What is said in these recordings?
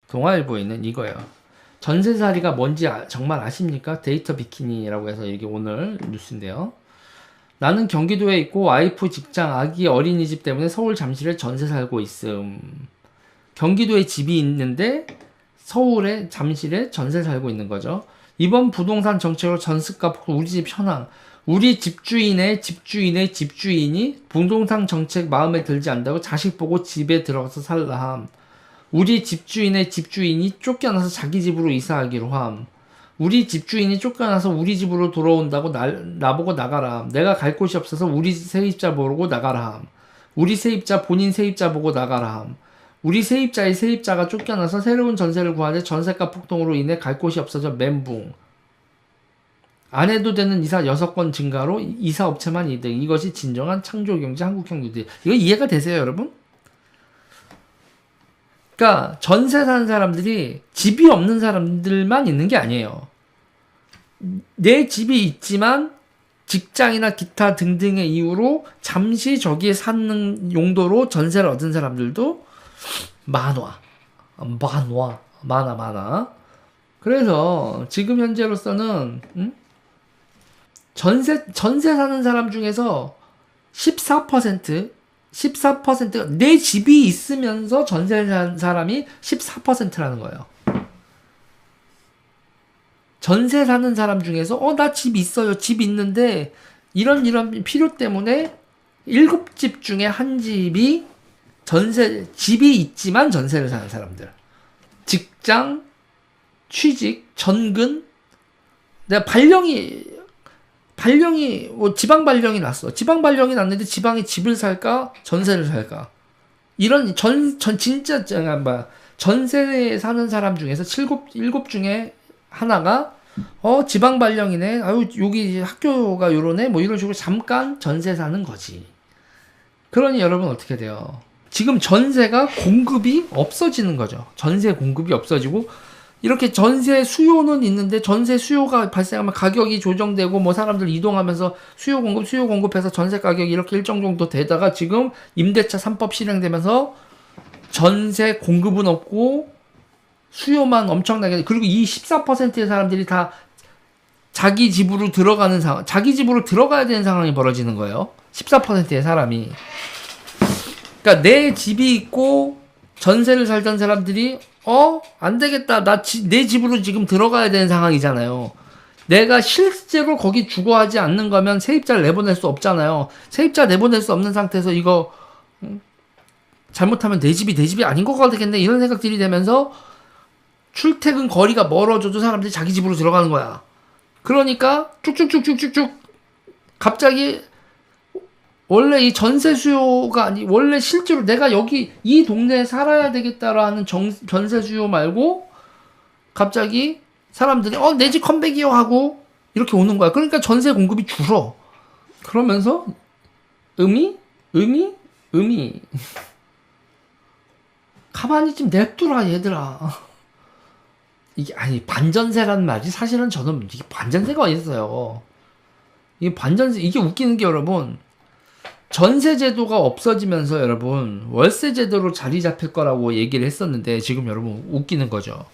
동아일보에 있는 이거예요. 전세살이가 뭔지 정말 아십니까? 데이터 비키니라고 해서 이게 오늘 뉴스인데요. 나는 경기도에 있고 와이프 직장, 아기 어린이집 때문에 서울 잠실에 전세 살고 있음. 경기도에 집이 있는데 서울에 잠실에 전세 살고 있는 거죠. 이번 부동산 정책으로 전세값 우리 집 현황. 우리 집주인이 부동산 정책 마음에 들지 않다고 자식 보고 집에 들어가서 살라 함. 우리 집주인이 쫓겨나서 자기 집으로 이사하기로 함. 우리 집주인이 쫓겨나서 우리 집으로 돌아온다고 나보고 나가라 함. 내가 갈 곳이 없어서 우리 세입자 보고 나가라 함. 우리 세입자 본인 세입자 보고 나가라 함. 우리 세입자의 세입자가 쫓겨나서 새로운 전세를 구하는데 전세가 폭등으로 인해 갈 곳이 없어져 멘붕. 안 해도 되는 이사 6건 증가로 이사업체만 이득. 이것이 진정한 창조경제 한국형 뉴딜. 이거 이해가 되세요, 여러분? 그러니까 전세 사는 사람들이 집이 없는 사람들만 있는 게 아니에요. 내 집이 있지만 직장이나 기타 등등의 이유로 잠시 저기에 사는 용도로 전세를 얻은 사람들도 많아. 그래서 지금 현재로서는 전세 사는 사람 중에서 14%가 내 집이 있으면서 전세 사는 사람이 14%라는 거예요. 전세 사는 사람 중에서 나 집 있어요. 집 있는데 이런 필요 때문에 7집 중에 한 집이 집이 있지만 전세를 사는 사람들. 직장, 취직, 전근. 내가 발령이 지방 발령이 났어. 지방 발령이 났는데 지방에 집을 살까 전세를 살까. 이런 진짜 전세에 사는 사람 중에서 7 중에 하나가 지방 발령이네. 아유 여기 학교가 요러네. 뭐 이런 식으로 잠깐 전세 사는 거지. 그러니 여러분 어떻게 돼요? 지금 전세가 공급이 없어지는 거죠. 전세 공급이 없어지고 이렇게 전세 수요는 있는데 전세 수요가 발생하면 가격이 조정되고 뭐 사람들 이동하면서 수요 공급해서 전세 가격이 이렇게 일정 정도 되다가 지금 임대차 3법 실행되면서 전세 공급은 없고 수요만 엄청나게. 그리고 이 14%의 사람들이 다 자기 집으로 들어가는 상황, 자기 집으로 들어가야 되는 상황이 벌어지는 거예요. 14%의 사람이. 그러니까 내 집이 있고 전세를 살던 사람들이 안 되겠다. 내 집으로 지금 들어가야 되는 상황이잖아요. 내가 실제로 거기 주거하지 않는 거면 세입자를 내보낼 수 없잖아요. 세입자 내보낼 수 없는 상태에서 이거 잘못하면 내 집이 아닌 것 같겠네. 이런 생각들이 되면서 출퇴근 거리가 멀어져도 사람들이 자기 집으로 들어가는 거야. 그러니까 쭉쭉쭉쭉쭉쭉 갑자기 원래 이 전세 수요가 원래 실제로 내가 여기 이 동네에 살아야 되겠다라는 전세 수요 말고 갑자기 사람들이 내 집 컴백이요 하고 이렇게 오는 거야. 그러니까 전세 공급이 줄어. 그러면서 의미 가만히 좀 냅두라 얘들아. 이게 반전세라는 말이 사실은 저는 이게 반전세가 어디 있어요. 이게 웃기는 게 여러분, 전세 제도가 없어지면서 여러분 월세 제도로 자리 잡힐 거라고 얘기를 했었는데 지금 여러분 웃기는 거죠.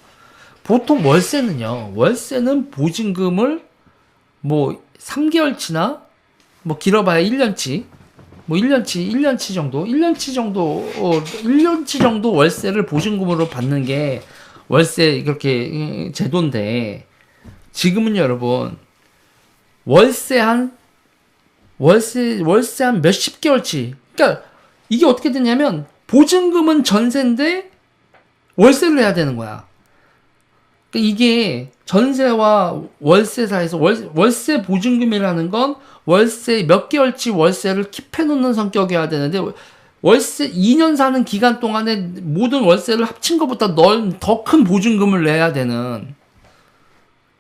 보통 월세는 보증금을 뭐 3개월치나 뭐 길어봐야 1년치 뭐 1년치 정도 월세를 보증금으로 받는 게 월세 그렇게 제도인데, 지금은 여러분 월세 한 몇십 개월치. 그러니까 이게 어떻게 되냐면 보증금은 전세인데 월세를 해야 되는 거야. 그러니까 이게 전세와 월세 사이에서 월세 보증금이라는 건 월세 몇 개월치 월세를 킵해 놓는 성격이어야 되는데, 월세 2년 사는 기간 동안에 모든 월세를 합친 것보다 더 큰 보증금을 내야 되는.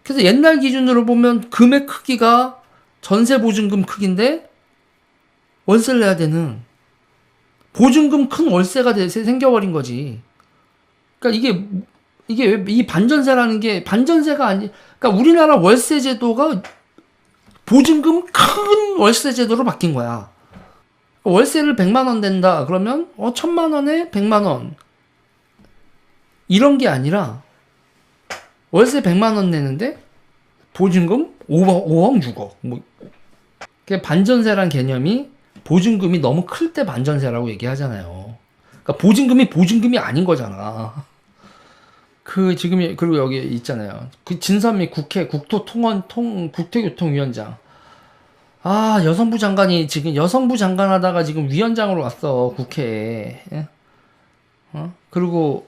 그래서 옛날 기준으로 보면 금액 크기가 전세 보증금 크기인데 월세를 내야 되는, 보증금 큰 월세가 생겨버린 거지. 그러니까 이게 왜 이 반전세라는 게 반전세가 그러니까 우리나라 월세 제도가 보증금 큰 월세 제도로 바뀐 거야. 월세를 100만 원 낸다 그러면 1000만 원에 100만 원. 이런 게 아니라 월세 100만 원 내는데 보증금 5억 6억. 뭐 반전세란 개념이 보증금이 너무 클 때 반전세라고 얘기하잖아요. 그러니까 보증금이 보증금이 아닌 거잖아. 그리고 여기 있잖아요. 그 진선미 국토교통위원장. 아, 여성부 장관이 지금 여성부 장관 하다가 지금 위원장으로 왔어, 국회에. 예? 그리고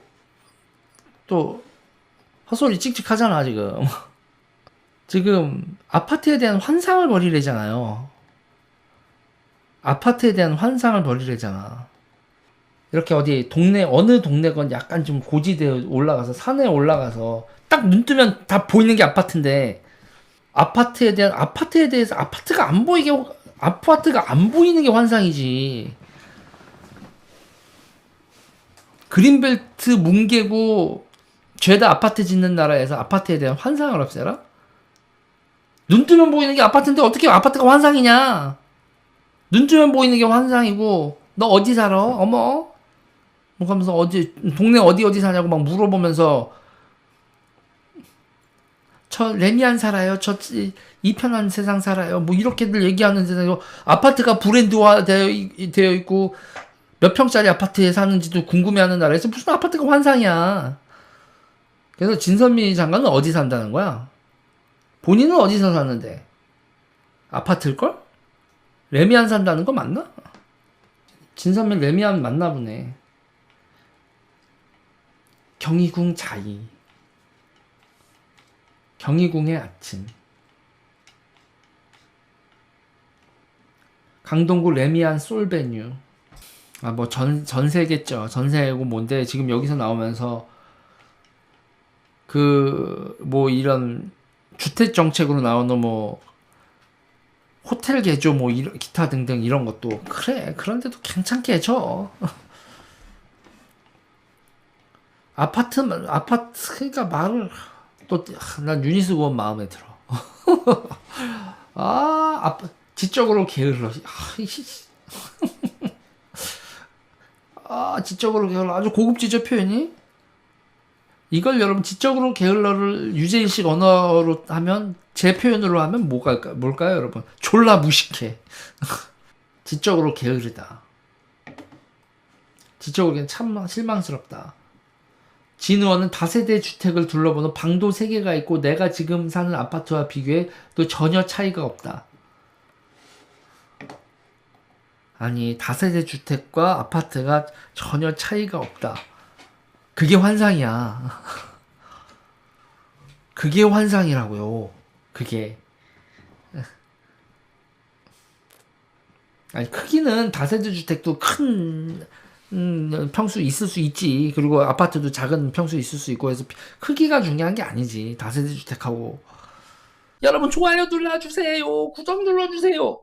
또 헛소리 찍찍 하잖아, 지금. 지금 아파트에 대한 환상을 벌이래잖아요. 아파트에 대한 환상을 벌이래잖아. 이렇게 어디 어느 동네건 약간 좀 고지대에 올라가서, 산에 올라가서 딱 눈 뜨면 다 보이는 게 아파트인데, 아파트에 대해서 아파트가 안 보이는 게 환상이지. 그린벨트 뭉개고 죄다 아파트 짓는 나라에서 아파트에 대한 환상을 없애라? 눈 뜨면 보이는 게 아파트인데 어떻게 아파트가 환상이냐? 눈 뜨면 보이는 게 환상이고, 너 어디 살아? 어머? 뭐 하면서 동네 어디 사냐고 막 물어보면서, 저 레미안 살아요. 저 이 편한 세상 살아요. 뭐 이렇게들 얘기하는 세상이고, 아파트가 브랜드화 되어 있고, 몇 평짜리 아파트에 사는지도 궁금해하는 나라에서 무슨 아파트가 환상이야. 그래서 진선미 장관은 어디 산다는 거야? 본인은 어디서 사는데? 아파트일걸? 레미안 산다는 거 맞나? 진선미 레미안 맞나 보네. 경희궁 자이. 경희궁의 아침. 강동구 레미안 솔베뉴. 아, 뭐 전세겠죠. 전세고 뭔데 지금 여기서 나오면서 뭐 이런 주택 정책으로 나오는 뭐 호텔 개조 뭐 기타 등등 이런 것도 그래. 그런데도 괜찮게 해줘. 그러니까 말을 또 난 유니스 의원 마음에 들어. 지적으로 게을러. 지적으로 게을러. 아주 고급지죠, 표현이? 이걸 여러분 지적으로 게을러를 유재일식 언어로 하면, 제 표현으로 하면 뭘까요, 여러분? 졸라 무식해. 지적으로 게으르다. 지적으로 참 실망스럽다. 진 의원은 다세대 주택을 둘러보는 방도 3개가 있고 내가 지금 사는 아파트와 비교해 또 전혀 차이가 없다. 아니, 다세대 주택과 아파트가 전혀 차이가 없다. 그게 환상이야. 그게 환상이라고요. 그게. 아니, 크기는 다세대 주택도 큰 평수 있을 수 있지. 그리고 아파트도 작은 평수 있을 수 있고 해서 크기가 중요한 게 아니지. 다세대 주택하고. 여러분 좋아요 눌러주세요. 구독 눌러주세요.